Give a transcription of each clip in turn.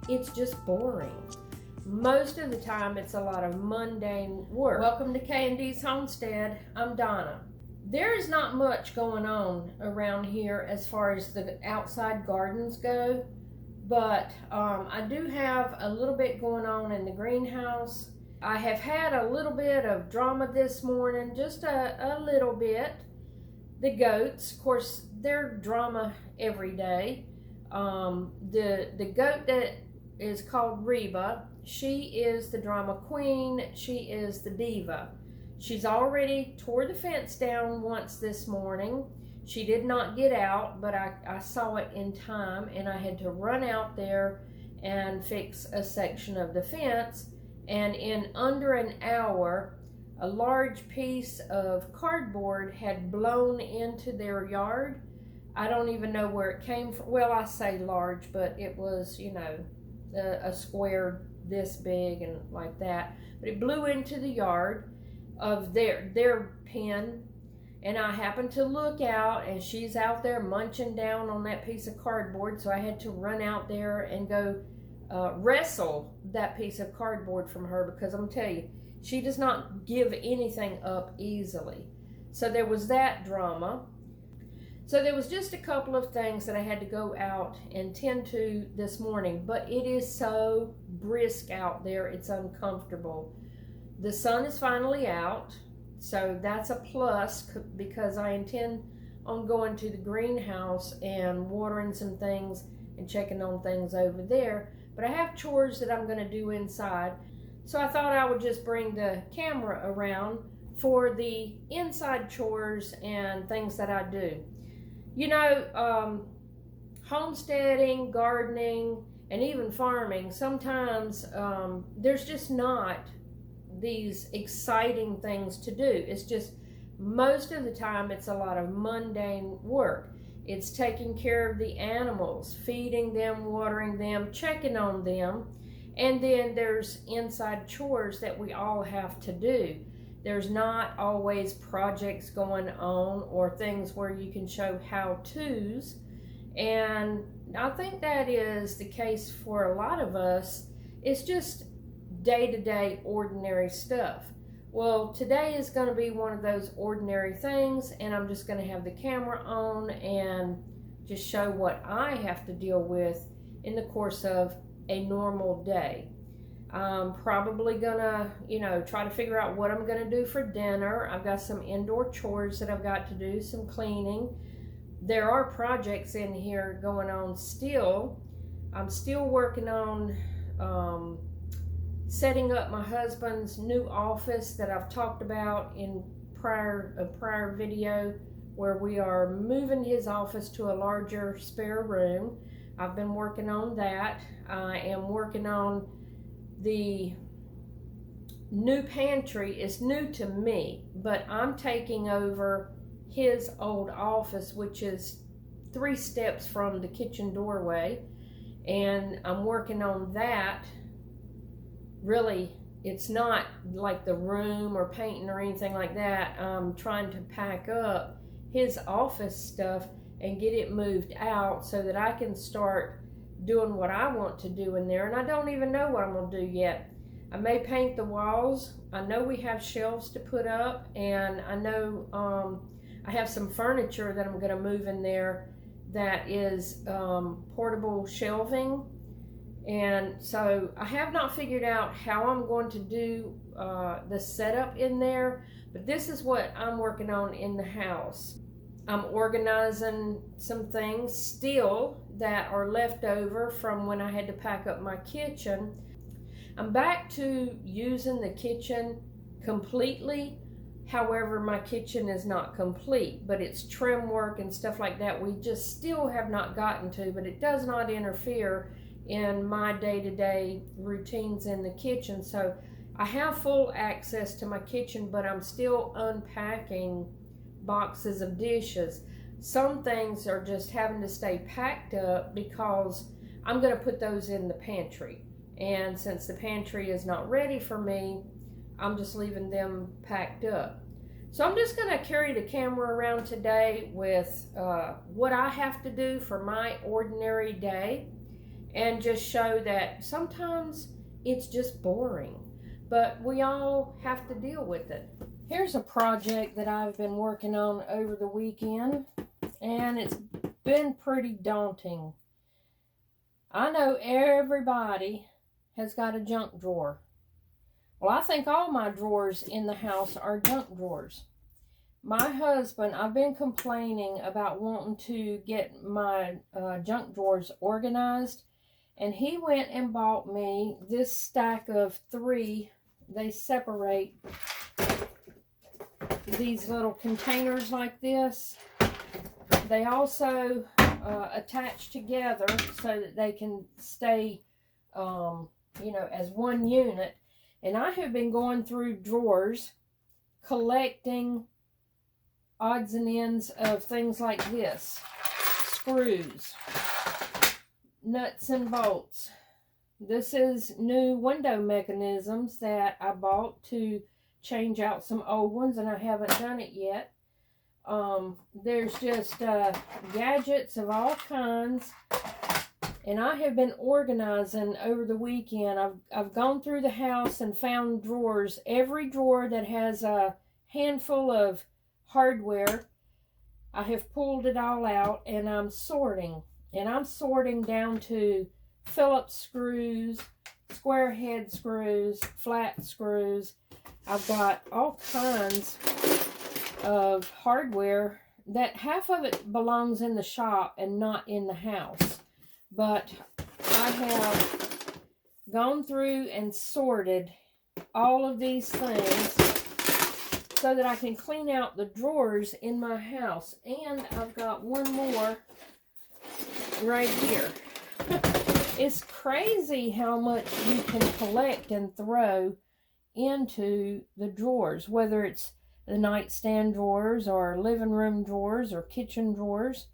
it's just boring. Most of the time, it's a lot of mundane work. Welcome to K&D's Homestead. I'm Donna. There is not much going on around here as far as the outside gardens go, but I do have a little bit going on in the greenhouse. I have had a little bit of drama this morning, just a little bit. The goats, of course, they're drama every day. The goat that is called Reba, she is the drama queen. She is the diva. She's already tore the fence down once this morning. She did not get out, but I saw it in time, and I had to run out there and fix a section of the fence. And in under an hour, a large piece of cardboard had blown into their yard. I don't even know where it came from. Well, I say large, but it was, a square this big and like that. But it blew into the yard of their pen, and I happened to look out, and she's out there munching down on that piece of cardboard, so I had to run out there and go wrestle that piece of cardboard from her, because I'm telling you, she does not give anything up easily. So there was that drama. So there was just a couple of things that I had to go out and tend to this morning, but it is so brisk out there, it's uncomfortable. The sun is finally out, so that's a plus, because I intend on going to the greenhouse and watering some things and checking on things over there. But I have chores that I'm going to do inside, so I thought I would just bring the camera around for the inside chores and things that I do. Homesteading, gardening, and even farming, sometimes there's just not these exciting things to do. It's just, most of the time, it's a lot of mundane work. It's taking care of the animals, feeding them, watering them, checking on them, and then there's inside chores that we all have to do. There's not always projects going on or things where you can show how-tos, and I think that is the case for a lot of us. It's just day-to-day ordinary stuff. Well, today is going to be one of those ordinary things, and I'm just going to have the camera on and just show what I have to deal with in the course of a normal day. I'm probably gonna, try to figure out what I'm gonna do for dinner. I've got some indoor chores that I've got to do, some cleaning. There are projects in here going on still. I'm still working on setting up my husband's new office that I've talked about in a prior video, where we are moving his office to a larger spare room. I've been working on that. I am working on the new pantry. Is new to me, but I'm taking over his old office, which is 3 steps from the kitchen doorway, and I'm working on that. Really, it's not like the room or painting or anything like that. I'm trying to pack up his office stuff and get it moved out so that I can start doing what I want to do in there. And I don't even know what I'm going to do yet. I may paint the walls. I know we have shelves to put up, and I know I have some furniture that I'm going to move in there that is portable shelving. And so I have not figured out how I'm going to do the setup in there, but this is what I'm working on in the house. I'm organizing some things still that are left over from when I had to pack up my kitchen. I'm back to using the kitchen completely. However, my kitchen is not complete, but it's trim work and stuff like that we just still have not gotten to, but it does not interfere in my day-to-day routines in the kitchen. So I have full access to my kitchen, but I'm still unpacking boxes of dishes. Some things are just having to stay packed up because I'm going to put those in the pantry. And since the pantry is not ready for me, I'm just leaving them packed up. So I'm just going to carry the camera around today with what I have to do for my ordinary day. and just show that sometimes it's just boring, but we all have to deal with it. Here's a project that I've been working on over the weekend, and it's been pretty daunting. I know everybody has got a junk drawer. Well, I think all my drawers in the house are junk drawers. My husband, I've been complaining about wanting to get my junk drawers organized, and he went and bought me this stack of 3. They separate these little containers like this. They also attach together so that they can stay, you know, as one unit. And I have been going through drawers collecting odds and ends of things like this: screws, nuts and bolts. This is new window mechanisms that I bought to change out some old ones, and I haven't done it yet. There's just gadgets of all kinds, and I have been organizing over the weekend. I've gone through the house and found drawers, every drawer that has a handful of hardware. I have pulled it all out, and I'm sorting. And I'm sorting down to Phillips screws, square head screws, flat screws. I've got all kinds of hardware that half of it belongs in the shop and not in the house. But I have gone through and sorted all of these things so that I can clean out the drawers in my house. And I've got one more right here. It's crazy how much you can collect and throw into the drawers, whether it's the nightstand drawers or living room drawers or kitchen drawers.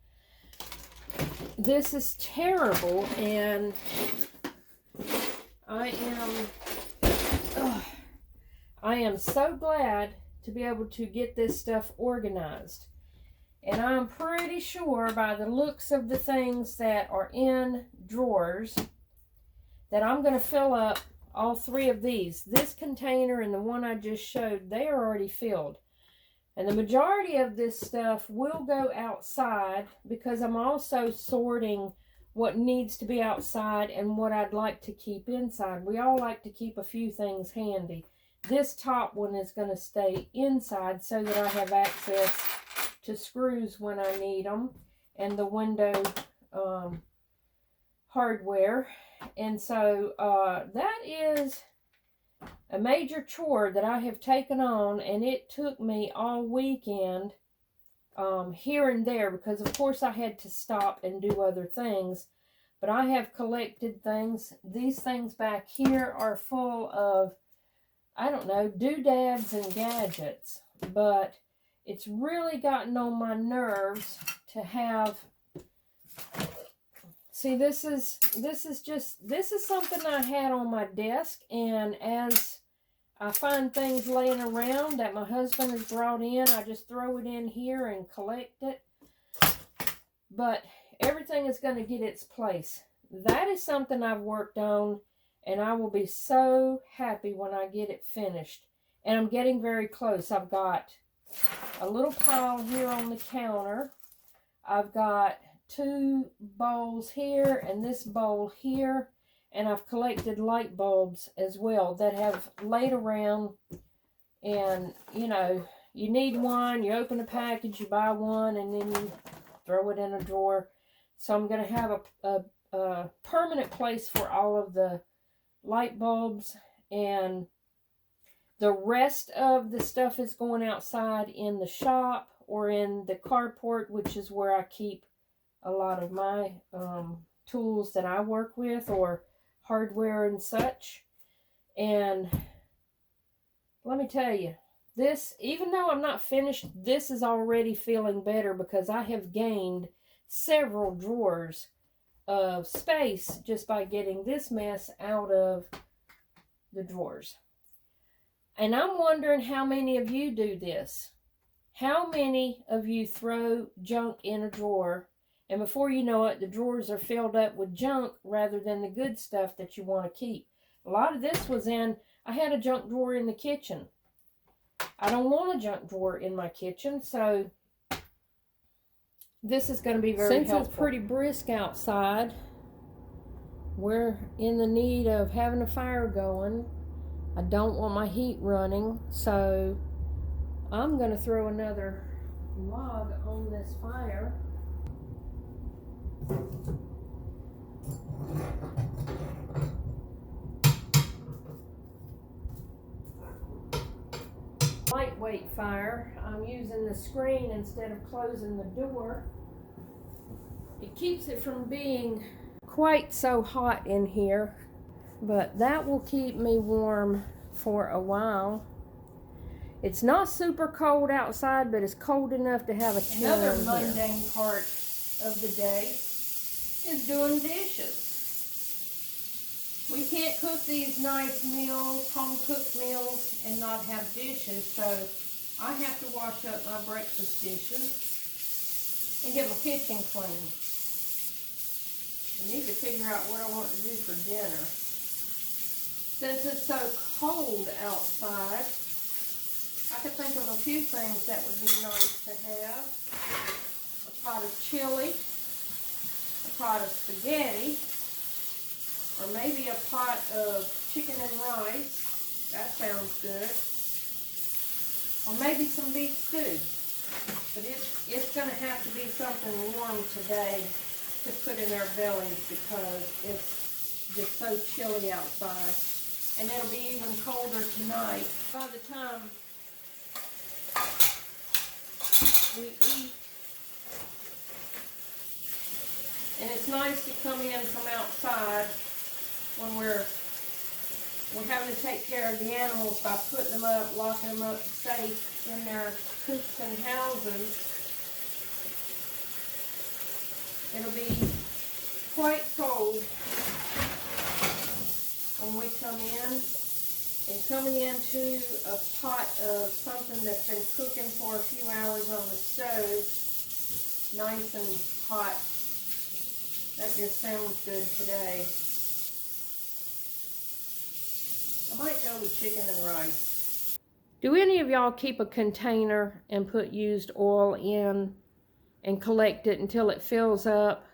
This is terrible, and I am so glad to be able to get this stuff organized. And I'm pretty sure by the looks of the things that are in drawers that I'm going to fill up all 3 of these. This container and the one I just showed, they are already filled. And the majority of this stuff will go outside, because I'm also sorting what needs to be outside and what I'd like to keep inside. We all like to keep a few things handy. This top one is going to stay inside so that I have access to screws when I need them, and the window hardware. And so that is a major chore that I have taken on, and it took me all weekend here and there, because of course I had to stop and do other things. But I have collected things. These things back here are full of, I don't know, doodads and gadgets. But it's really gotten on my nerves to have. See, this is something I had on my desk, and as I find things laying around that my husband has brought in, I just throw it in here and collect it. But everything is going to get its place. That is something I've worked on, and I will be so happy when I get it finished. And I'm getting very close. I've got a little pile here on the counter. I've got 2 bowls here and this bowl here, and I've collected light bulbs as well that have laid around. And you know, you need one, you open a package, you buy one, and then you throw it in a drawer. So I'm going to have a permanent place for all of the light bulbs, and the rest of the stuff is going outside in the shop or in the carport, which is where I keep a lot of my tools that I work with, or hardware and such. And let me tell you, this, even though I'm not finished, this is already feeling better, because I have gained several drawers of space just by getting this mess out of the drawers. And I'm wondering how many of you do this. How many of you throw junk in a drawer And before you know it, the drawers are filled up with junk rather than the good stuff that you want to keep. A lot of this was I had a junk drawer in the kitchen. I don't want a junk drawer in my kitchen, so this is going to be very helpful. Since it's pretty brisk outside, we're in the need of having a fire going. I don't want my heat running, so I'm going to throw another log on this fire. Lightweight fire. I'm using the screen instead of closing the door. It keeps it from being quite so hot in here, but that will keep me warm for a while. It's not super cold outside, but it's cold enough to have a chill. Another mundane part of the day is doing dishes. We can't cook these nice meals, home-cooked meals, and not have dishes, so I have to wash up my breakfast dishes and get my kitchen clean. I need to figure out what I want to do for dinner. Since it's so cold outside, I could think of a few things that would be nice to have. A pot of chili, a pot of spaghetti, or maybe a pot of chicken and rice. That sounds good. Or maybe some beef stew. But it's going to have to be something warm today to put in our bellies because it's just so chilly outside. And it'll be even colder tonight. By the time we eat. And it's nice to come in from outside when we're having to take care of the animals by putting them up, locking them up safe in their coops and houses. It'll be quite cold when we come in. And coming into a pot of something that's been cooking for a few hours on the stove, nice and hot, that just sounds good today. I might go with chicken and rice. Do any of y'all keep a container and put used oil in and collect it until it fills up?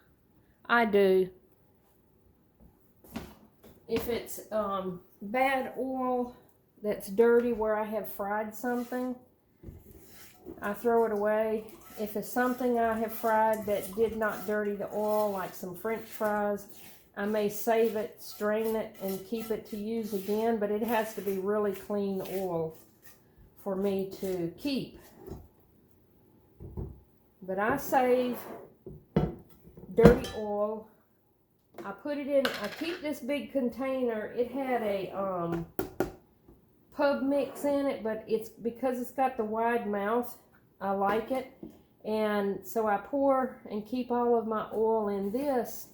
I do. If it's bad oil that's dirty where I have fried something, I throw it away. If it's something I have fried that did not dirty the oil, like some French fries, I may save it, strain it, and keep it to use again, but it has to be really clean oil for me to keep. But I save dirty oil. I put it in, I keep this big container. It had a pub mix in it, but it's because it's got the wide mouth, I like it. And so I pour and keep all of my oil in this.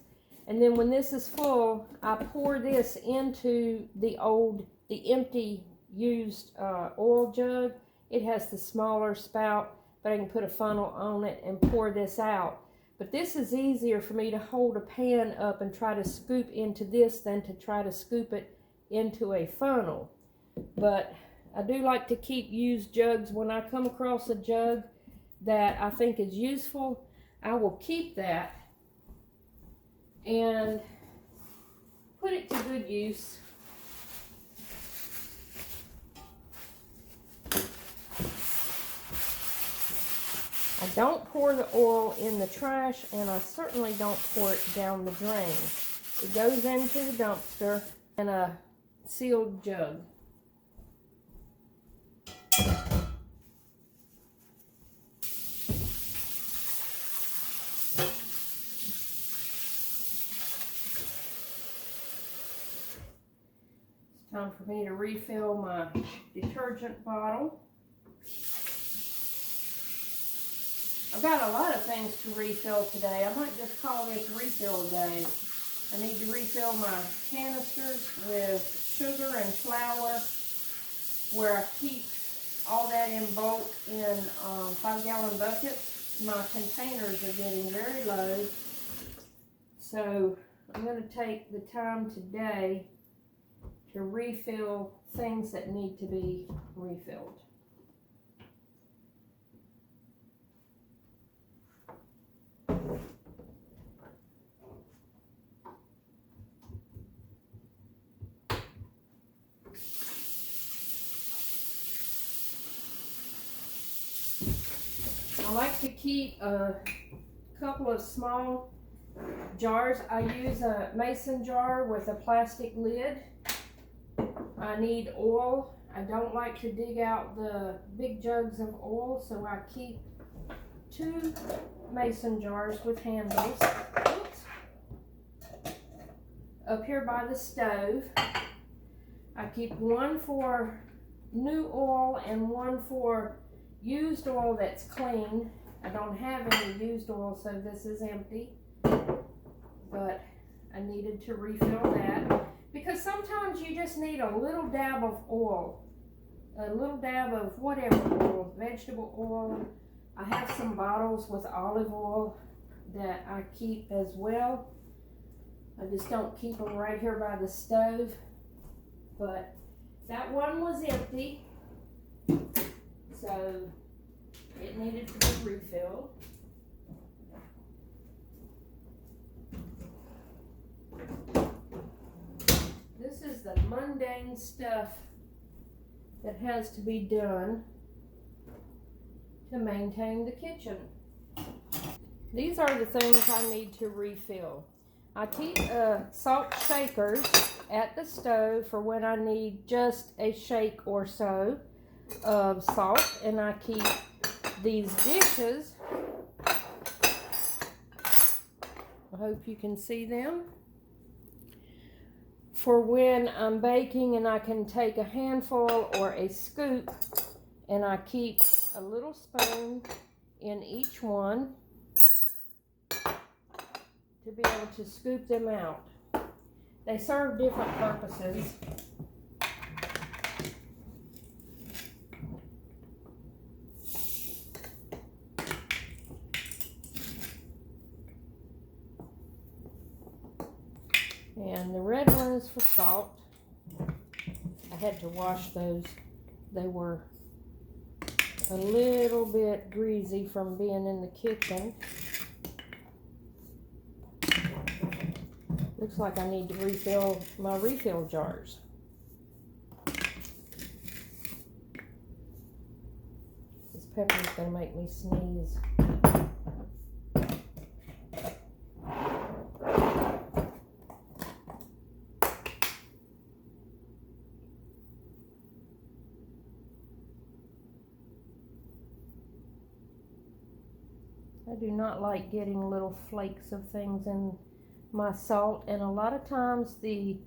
And then when this is full, I pour this into the empty used oil jug. It has the smaller spout, but I can put a funnel on it and pour this out. But this is easier for me to hold a pan up and try to scoop into this than to try to scoop it into a funnel. But I do like to keep used jugs. When I come across a jug that I think is useful, I will keep that and put it to good use. I don't pour the oil in the trash, and I certainly don't pour it down the drain. It goes into the dumpster in a sealed jug. Time for me to refill my detergent bottle. I've got a lot of things to refill today. I might just call this refill day. I need to refill my canisters with sugar and flour, where I keep all that in bulk in 5-gallon buckets. my containers are getting very low. So I'm going to take the time today to refill things that need to be refilled. I like to keep a couple of small jars. I use a mason jar with a plastic lid. I need oil. I don't like to dig out the big jugs of oil, so I keep 2 mason jars with handles. Oops. Up here by the stove. I keep 1 for new oil and 1 for used oil that's clean. I don't have any used oil, so this is empty. But I needed to refill that because sometimes you just need a little dab of oil, a little dab of whatever oil, vegetable oil. I have some bottles with olive oil that I keep as well. I just don't keep them right here by the stove. But that one was empty, so it needed to be refilled. This is the mundane stuff that has to be done to maintain the kitchen. These are the things I need to refill. I keep salt shakers at the stove for when I need just a shake or so of salt, and I keep these dishes. I hope you can see them. For when I'm baking and I can take a handful or a scoop, and I keep a little spoon in each one to be able to scoop them out. They serve different purposes. And the red one is for salt. I had to wash those. They were a little bit greasy from being in the kitchen. Looks like I need to refill my refill jars. This pepper is going to make me sneeze. I do not like getting little flakes of things in my salt, and a lot of times the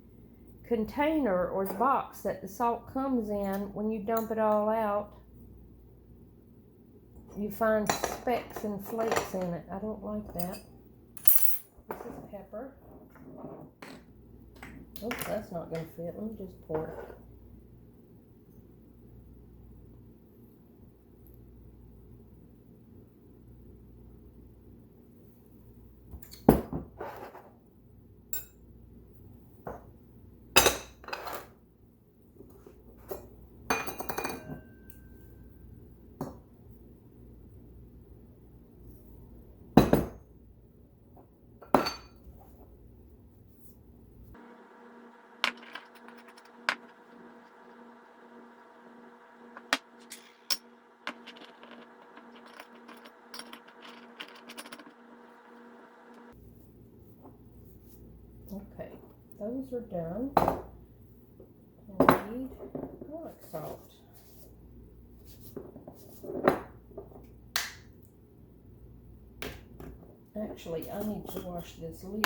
container or the box that the salt comes in, when you dump it all out, you find specks and flakes in it. I don't like that. This is pepper. Oops, that's not going to fit. Let me just pour it. Okay, those are done. I need garlic salt. Actually, I need to wash this lid.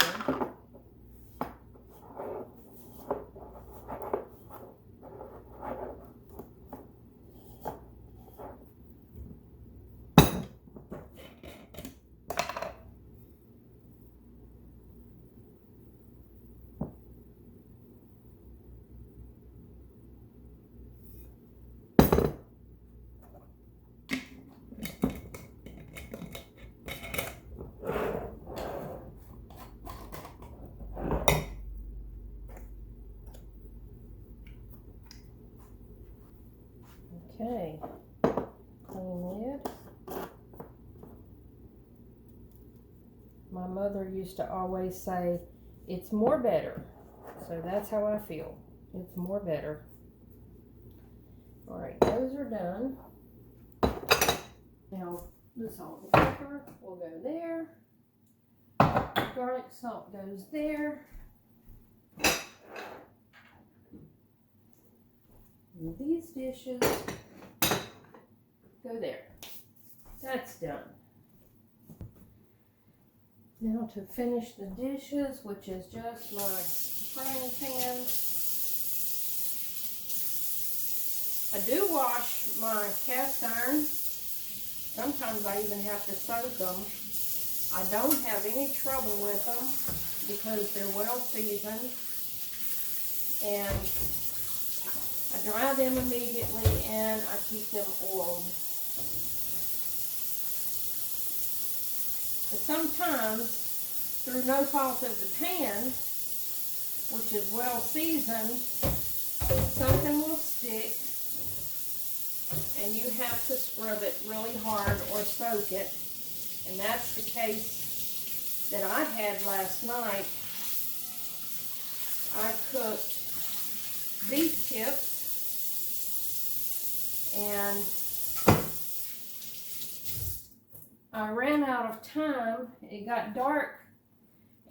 My mother used to always say, it's more better. So that's how I feel. It's more better. All right, those are done. Now, the salt and pepper will go there. Garlic salt goes there. And these dishes go there. That's done. Now to finish the dishes, which is just my frying pan. I do wash my cast iron. Sometimes I even have to soak them. I don't have any trouble with them because they're well seasoned. And I dry them immediately and I keep them oiled. But sometimes, through no fault of the pan, which is well seasoned, something will stick and you have to scrub it really hard or soak it. And that's the case that I had last night. I cooked beef tips and I ran out of time. It got dark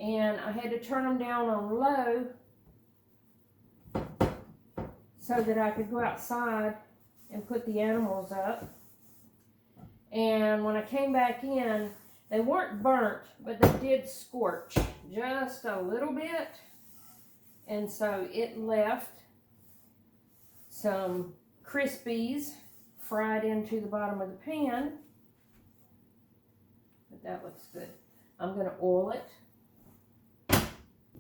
and I had to turn them down on low so that I could go outside and put the animals up. And when I came back in, they weren't burnt, but they did scorch just a little bit. And so it left some Crispies fried into the bottom of the pan. But that looks good. I'm going to oil it.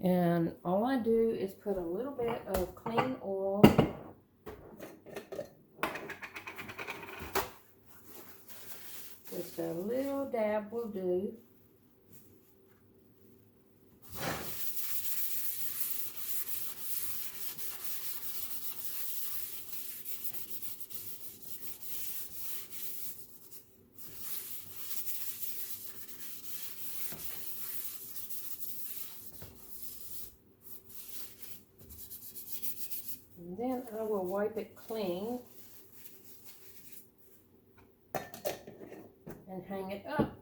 And all I do is put a little bit of clean oil. Just a little dab will do. And then I will wipe it clean and hang it up.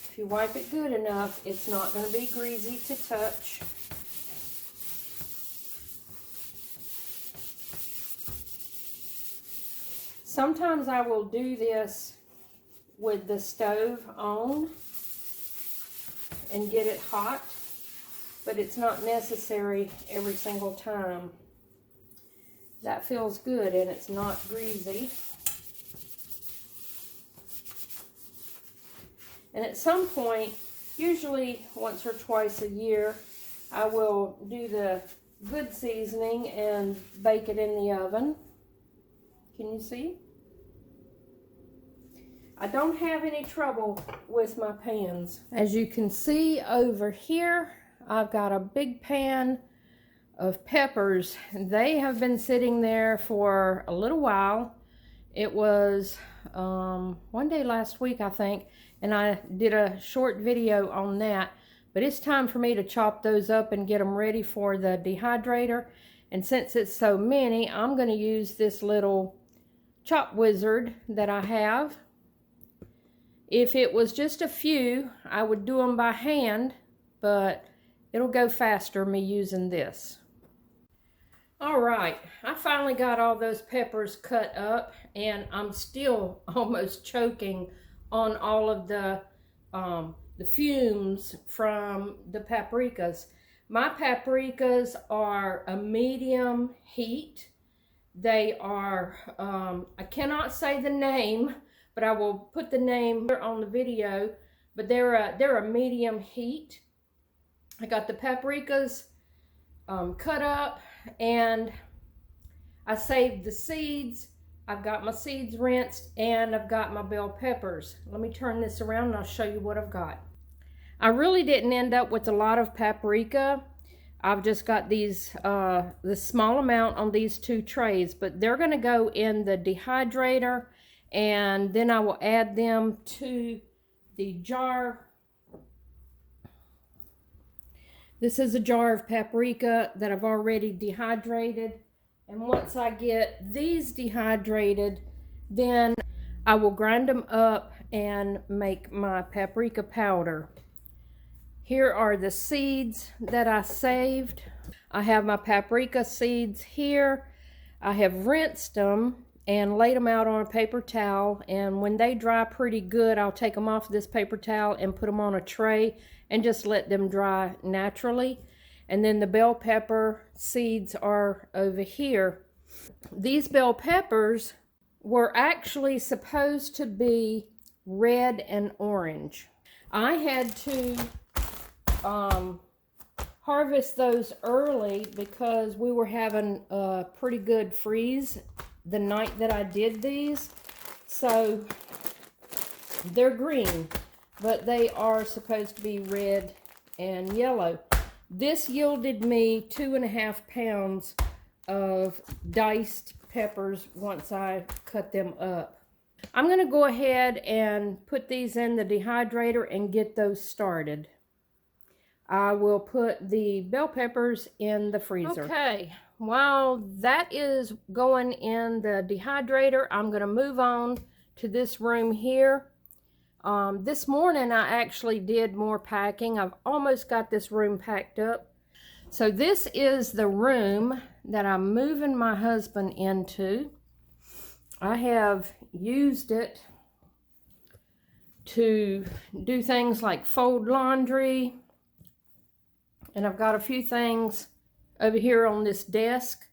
If you wipe it good enough, it's not going to be greasy to touch. Sometimes I will do this with the stove on and get it hot, but it's not necessary every single time. That feels good and it's not greasy. And at some point, usually once or twice a year, I will do the good seasoning and bake it in the oven. Can you see? I don't have any trouble with my pans. As you can see over here, I've got a big pan of peppers. They have been sitting there for a little while. It was one day last week, I think, and I did a short video on that. But it's time for me to chop those up and get them ready for the dehydrator. And since it's so many, I'm going to use this little chop wizard that I have. If it was just a few, I would do them by hand, but it'll go faster me using this. All right, I finally got all those peppers cut up, and I'm still almost choking on all of the fumes from the paprikas. My paprikas are a medium heat. They are, I cannot say the name, but I will put the name here on the video, but they're a medium heat. I got the paprikas cut up, and I saved the seeds. I've got my seeds rinsed, and I've got my bell peppers. Let me turn this around and I'll show you what I've got. I really didn't end up with a lot of paprika. I've just got these, the small amount on these 2 trays, but they're going to go in the dehydrator, and then I will add them to the jar. This is a jar of paprika that I've already dehydrated. And once I get these dehydrated, then I will grind them up and make my paprika powder. Here are the seeds that I saved. I have my paprika seeds here. I have rinsed them and laid them out on a paper towel, and when they dry pretty good, I'll take them off this paper towel and put them on a tray and just let them dry naturally. And then the bell pepper seeds are over here. These bell peppers were actually supposed to be red and orange. I had to harvest those early because we were having a pretty good freeze the night that I did these. So they're green, but they are supposed to be red and yellow. This yielded me 2.5 pounds of diced peppers once I cut them up. I'm going to go ahead and put these in the dehydrator and get those started. I will put the bell peppers in the freezer. Okay, while that is going in the dehydrator, I'm going to move on to this room here. This morning I actually did more packing. I've almost got this room packed up. So this is the room that I'm moving my husband into. I have used it to do things like fold laundry. And I've got a few things over here on this desk.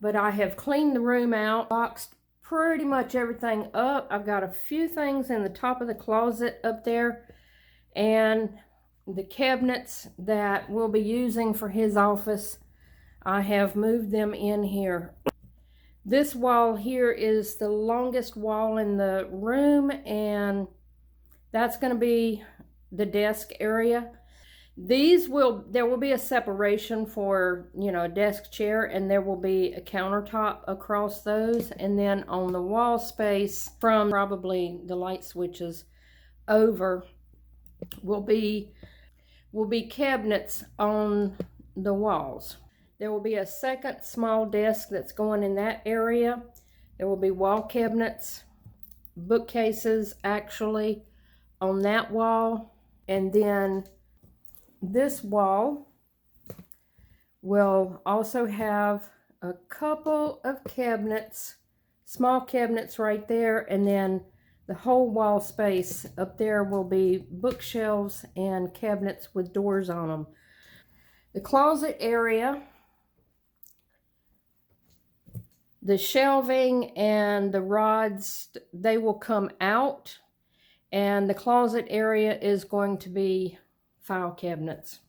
But I have cleaned the room out, boxed pretty much everything up. I've got a few things in the top of the closet up there. And the cabinets that we'll be using for his office, I have moved them in here. This wall here is the longest wall in the room, and that's going to be the desk area. There will be a separation for, a desk chair, and there will be a countertop across those. And then on the wall space from probably the light switches over will be cabinets on the walls. There will be a second small desk that's going in that area. There will be wall cabinets, bookcases actually on that wall. And then this wall will also have a couple of cabinets, small cabinets right there, and then the whole wall space up there will be bookshelves and cabinets with doors on them. The closet area, the shelving and the rods, they will come out, and the closet area is going to be file cabinets.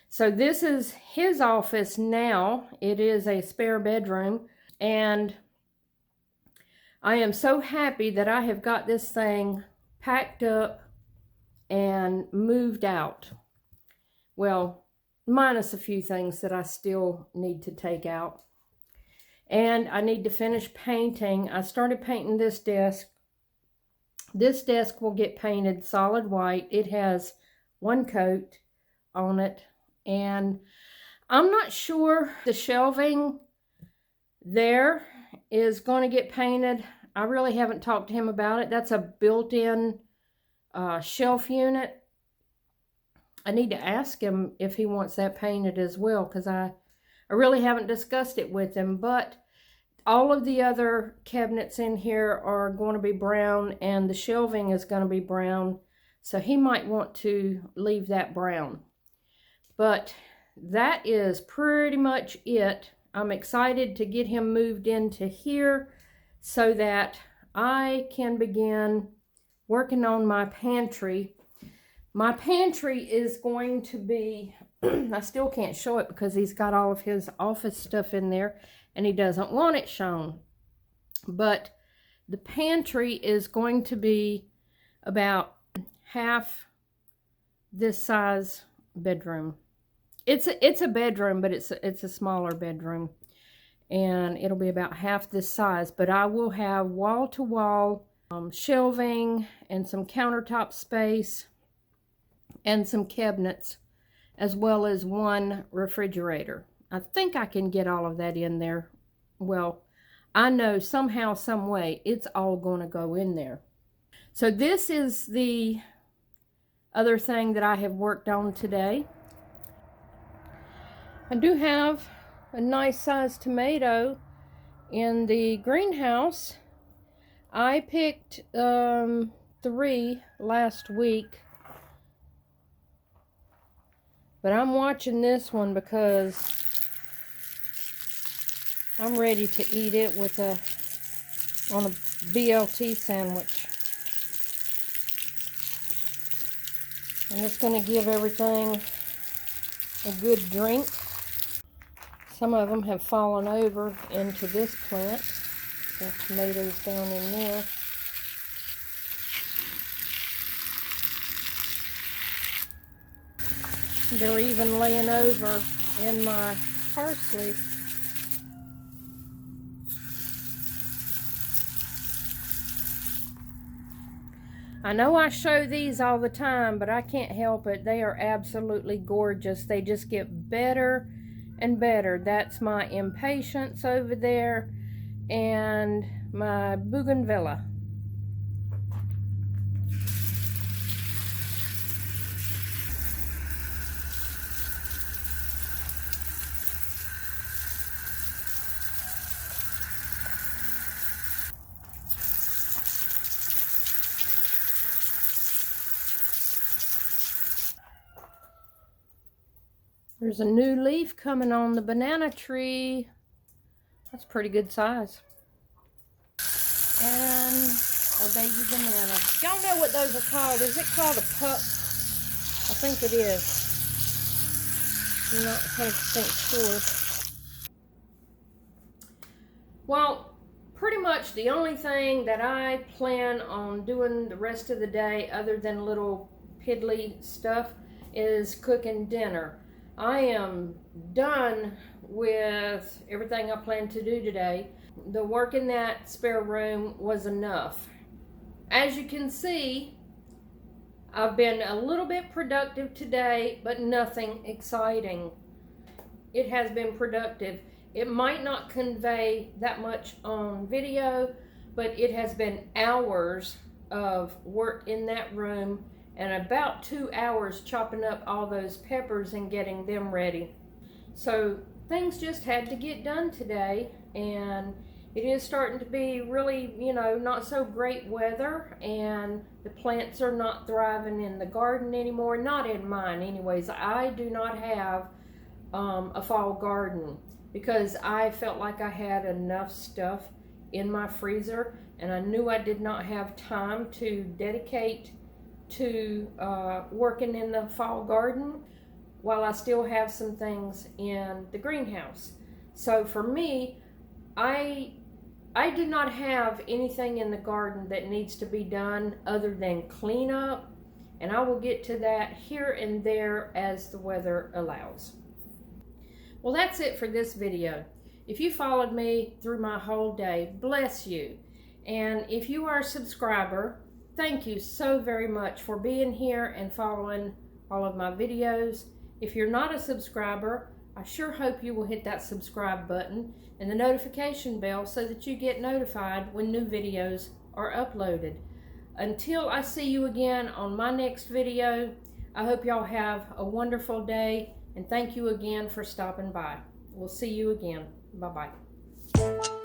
So this is his office now. It is a spare bedroom, and I am so happy that I have got this thing packed up and moved out. Well, minus a few things that I still need to take out. And I need to finish painting. I started painting this desk. This desk will get painted solid white. It has one coat on it, and I'm not sure the shelving there is going to get painted. I really haven't talked to him about it. That's a built-in shelf unit. I need to ask him if he wants that painted as well, because I really haven't discussed it with him. But all of the other cabinets in here are going to be brown, and the shelving is going to be brown. So he might want to leave that brown. But that is pretty much it. I'm excited to get him moved into here so that I can begin working on my pantry. My pantry is going to be, I still can't show it because he's got all of his office stuff in there and he doesn't want it shown. But the pantry is going to be about half this size bedroom. It's a bedroom, but it's a smaller bedroom, and it'll be about half this size. But I will have wall-to-wall shelving and some countertop space and some cabinets, as well as one refrigerator. I think I can get all of that in there. Well, I know somehow, some way, it's all going to go in there. So this is the other thing that I have worked on today. I do have a nice sized tomato in the greenhouse. I picked 3 last week, but I'm watching this one because I'm ready to eat it with on a BLT sandwich. I'm just going to give everything a good drink. Some of them have fallen over into this plant. The tomatoes down in there. They're even laying over in my parsley. I know I show these all the time, but I can't help it. They are absolutely gorgeous. They just get better and better. That's my impatiens over there and my bougainvillea. There's a new leaf coming on the banana tree. That's pretty good size. And a baby banana. Y'all know what those are called. Is it called a pup? I think it is. I'm not 100% sure. Well, pretty much the only thing that I plan on doing the rest of the day, other than little piddly stuff, is cooking dinner. I am done with everything I planned to do today. The work in that spare room was enough. As you can see, I've been a little bit productive today, but nothing exciting. It has been productive. It might not convey that much on video, but it has been hours of work in that room and about 2 hours chopping up all those peppers and getting them ready. So things just had to get done today, and it is starting to be really, not so great weather, and the plants are not thriving in the garden anymore. Not in mine anyways. I do not have a fall garden because I felt like I had enough stuff in my freezer, and I knew I did not have time to dedicate to working in the fall garden while I still have some things in the greenhouse. So for me, I do not have anything in the garden that needs to be done other than clean up, and I will get to that here and there as the weather allows. Well, that's it for this video. If you followed me through my whole day, bless you. And if you are a subscriber, thank you so very much for being here and following all of my videos. If you're not a subscriber, I sure hope you will hit that subscribe button and the notification bell so that you get notified when new videos are uploaded. Until I see you again on my next video, I hope y'all have a wonderful day, and thank you again for stopping by. We'll see you again. Bye-bye.